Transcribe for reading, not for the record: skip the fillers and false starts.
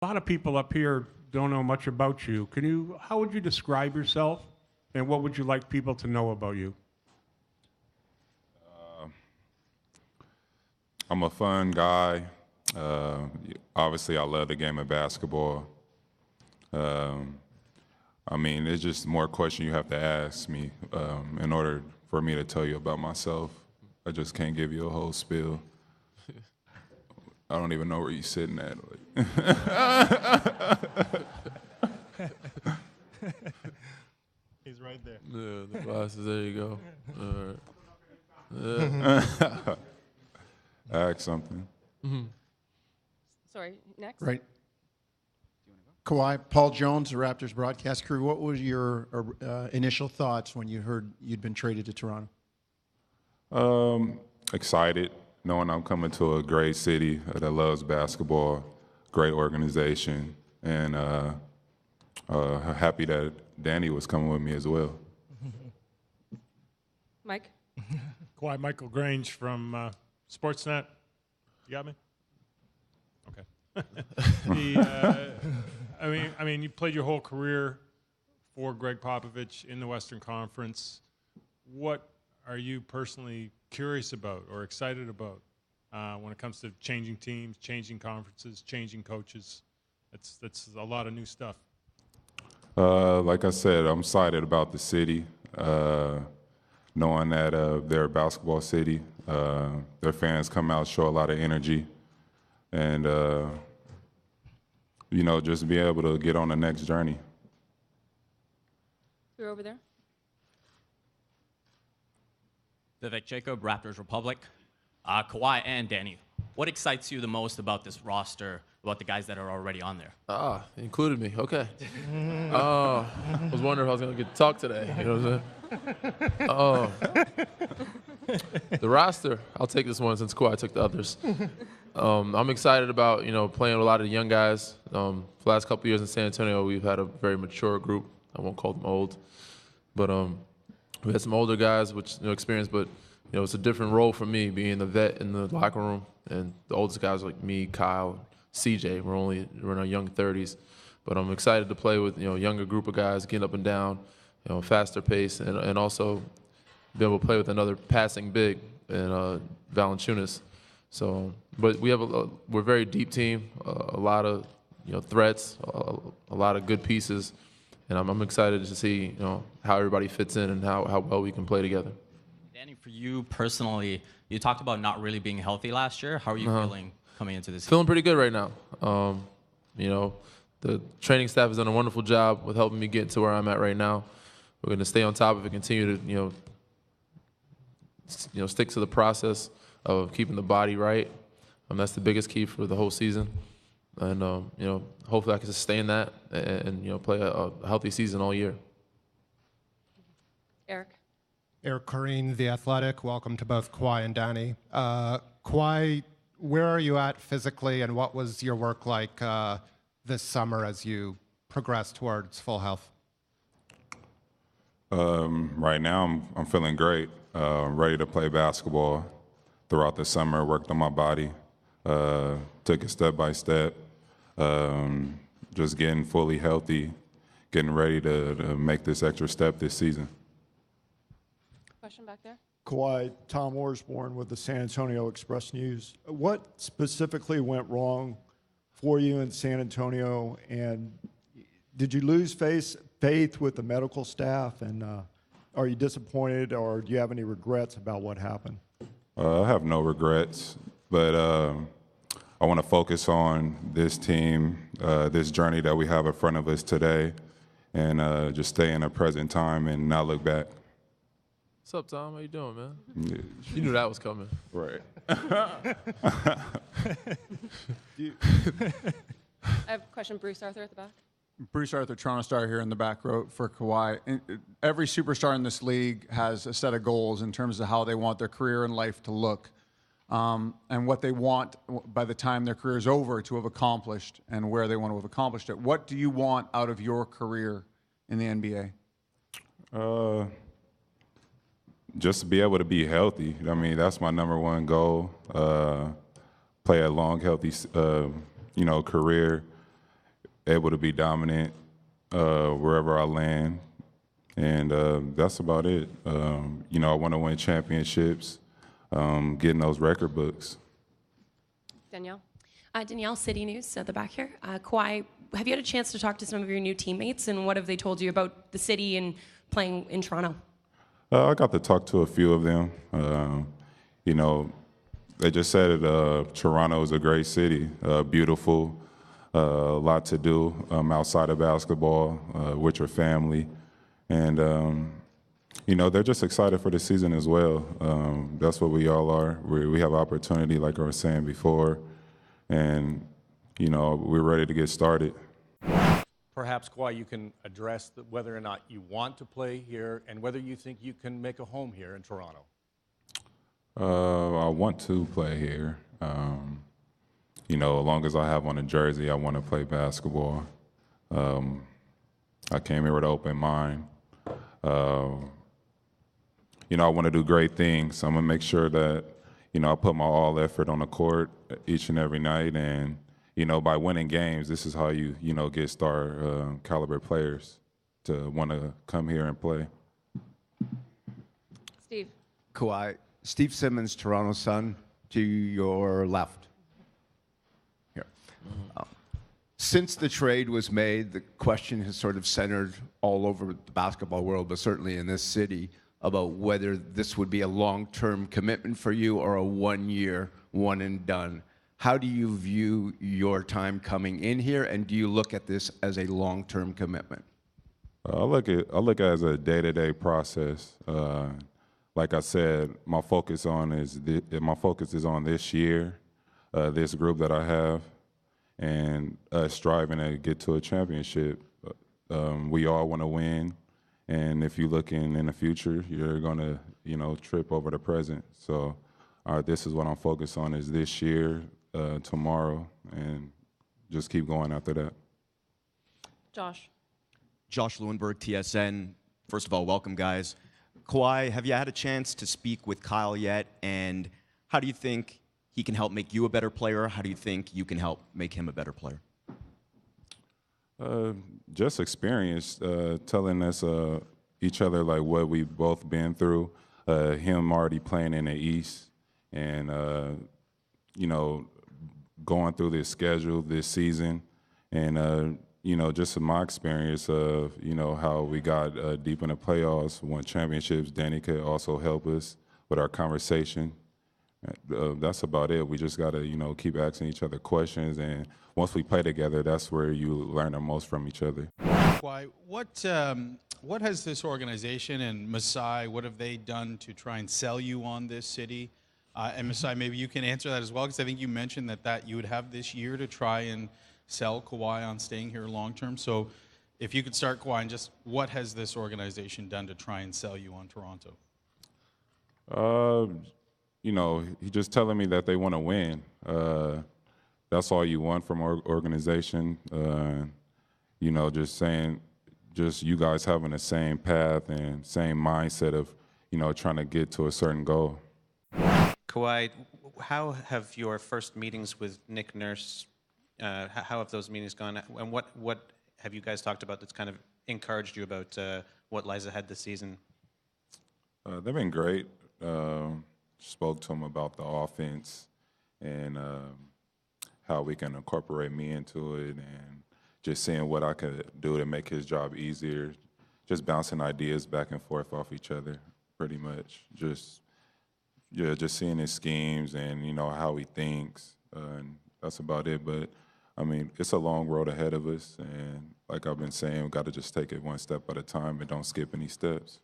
A lot of people up here don't know much about you. How would you describe yourself, and what would you like people to know about you? I'm a fun guy. Obviously, I love the game of basketball. I mean, it's just more questions you have to ask me in order for me to tell you about myself. I just can't give you a whole spiel. I don't even know where you're sitting at. He's right there. Yeah, the glasses, there you go. All right. Ask something. Sorry, next. Right. Kawhi, Paul Jones, the Raptors broadcast crew, what were your initial thoughts when you heard you'd been traded to Toronto? Excited, knowing I'm coming to a great city that loves basketball, great organization, and happy that Danny was coming with me as well. Mike? Kawhi, Michael Grange from Sportsnet. You got me? Okay. I mean, you played your whole career for Greg Popovich in the Western Conference. What are you personally curious about or excited about when it comes to changing teams, changing conferences, changing coaches? That's a lot of new stuff. Like I said, I'm excited about the city, knowing that they're a basketball city. Their fans come out, show a lot of energy, and just be able to get on the next journey. You're over there. Vivek Jacob, Raptors Republic. Kawhi and Danny, what excites you the most about this roster, about the guys that are already on there? Included me. Okay. I was wondering if I was going to get to talk today. You know what I'm saying? The roster, I'll take this one since Kawhi took the others. I'm excited about, playing with a lot of the young guys. For the last couple of years in San Antonio, we've had a very mature group. I won't call them old. But we had some older guys, which, experience, but, it's a different role for me being the vet in the locker room. And the oldest guys like me, Kyle, CJ, we're in our young 30s. But I'm excited to play with, younger group of guys, getting up and down, faster pace, and also be able to play with another passing big and Valanciunas. So, but we're a very deep team, a lot of threats, a lot of good pieces, and I'm excited to see how everybody fits in and how well we can play together. Danny, for you personally, you talked about not really being healthy last year. How are you feeling coming into this season? Feeling pretty good right now. The training staff has done a wonderful job with helping me get to where I'm at right now. We're going to stay on top of it, continue to stick to the process of keeping the body right. That's the biggest key for the whole season. And, hopefully I can sustain that and play a healthy season all year. Eric? Eric Corrine, The Athletic. Welcome to both Kawhi and Danny. Kawhi, where are you at physically, and what was your work like this summer as you progress towards full health? Right now, I'm feeling great. Ready to play basketball. Throughout the summer, worked on my body, took it step by step, just getting fully healthy, getting ready to make this extra step this season. Question back there. Kawhi, Tom Orsborn with the San Antonio Express News. What specifically went wrong for you in San Antonio, and did you lose faith with the medical staff, and are you disappointed, or do you have any regrets about what happened? I have no regrets, but I want to focus on this team, this journey that we have in front of us today, and just stay in the present time and not look back. What's up, Tom? How you doing, man? Yeah. You knew that was coming. Right. I have a question, Bruce Arthur at the back. Bruce Arthur, Toronto Star here in the back row for Kawhi. Every superstar in this league has a set of goals in terms of how they want their career and life to look, and what they want by the time their career is over to have accomplished and where they want to have accomplished it. What do you want out of your career in the NBA? Just to be able to be healthy. I mean, that's my number one goal. Play a long, healthy, career. able to be dominant wherever I land. And that's about it. You know, I want to win championships, getting those record books. Danielle? Danielle, City News at the back here. Kawhi, have you had a chance to talk to some of your new teammates, and what have they told you about the city and playing in Toronto? I got to talk to a few of them. You know, they just said Toronto is a great city, beautiful, a lot to do outside of basketball with your family. And, you know, they're just excited for the season as well. That's what we all are. We have opportunity, like I was saying before, and, you know, we're ready to get started. Perhaps, Kawhi, you can address whether or not you want to play here and whether you think you can make a home here in Toronto. I want to play here. You know, as long as I have on a jersey, I want to play basketball. I came here with an open mind. You know, I want to do great things. I'm going to make sure that, you know, I put my all effort on the court each and every night. And, you know, by winning games, this is how you know, get star caliber players to want to come here and play. Steve? Kawhi, Steve Simmons, Toronto Sun, to your left. Here. Since the trade was made, the question has sort of centered all over the basketball world, but certainly in this city, about whether this would be a long-term commitment for you or a one-year, one and done. How do you view your time coming in here, and do you look at this as a long-term commitment? I look at it as a day-to-day process. Like I said, my focus is on this year, this group that I have, and striving to get to a championship. We all want to win, and if you're looking in the future, you're gonna, you know, trip over the present. So, this is what I'm focused on: is this year, tomorrow, and just keep going after that. Josh? Josh Lewenberg, TSN. First of all, welcome, guys. Kawhi, have you had a chance to speak with Kyle yet? And how do you think he can help make you a better player? How do you think you can help make him a better player? Just experience, telling us each other like what we've both been through. Him already playing in the East, and you know, going through this schedule this season, and you know, just in my experience of, you know, how we got deep in the playoffs, won championships. Danny could also help us with our conversation. That's about it. We just got to, you know, keep asking each other questions, and once we play together, that's where you learn the most from each other. Why? What has this organization and Masai, what have they done to try and sell you on this city? And Masai, maybe you can answer that as well, because I think you mentioned that you would have this year to try and sell Kawhi on staying here long term. So if you could start, Kawhi, and just what has this organization done to try and sell you on Toronto? You know, he's just telling me that they want to win. That's all you want from our organization. You know, just saying, just you guys having the same path and same mindset of, you know, trying to get to a certain goal. Kawhi, how have your first meetings with Nick Nurse, how have those meetings gone? And what have you guys talked about that's kind of encouraged you about what lies ahead this season? They've been great. Spoke to him about the offense and how we can incorporate me into it, and just seeing what I could do to make his job easier, just bouncing ideas back and forth off each other, pretty much. Just seeing his schemes and, you know, how he thinks, and that's about it. But, I mean, it's a long road ahead of us, and like I've been saying, we've got to just take it one step at a time and don't skip any steps.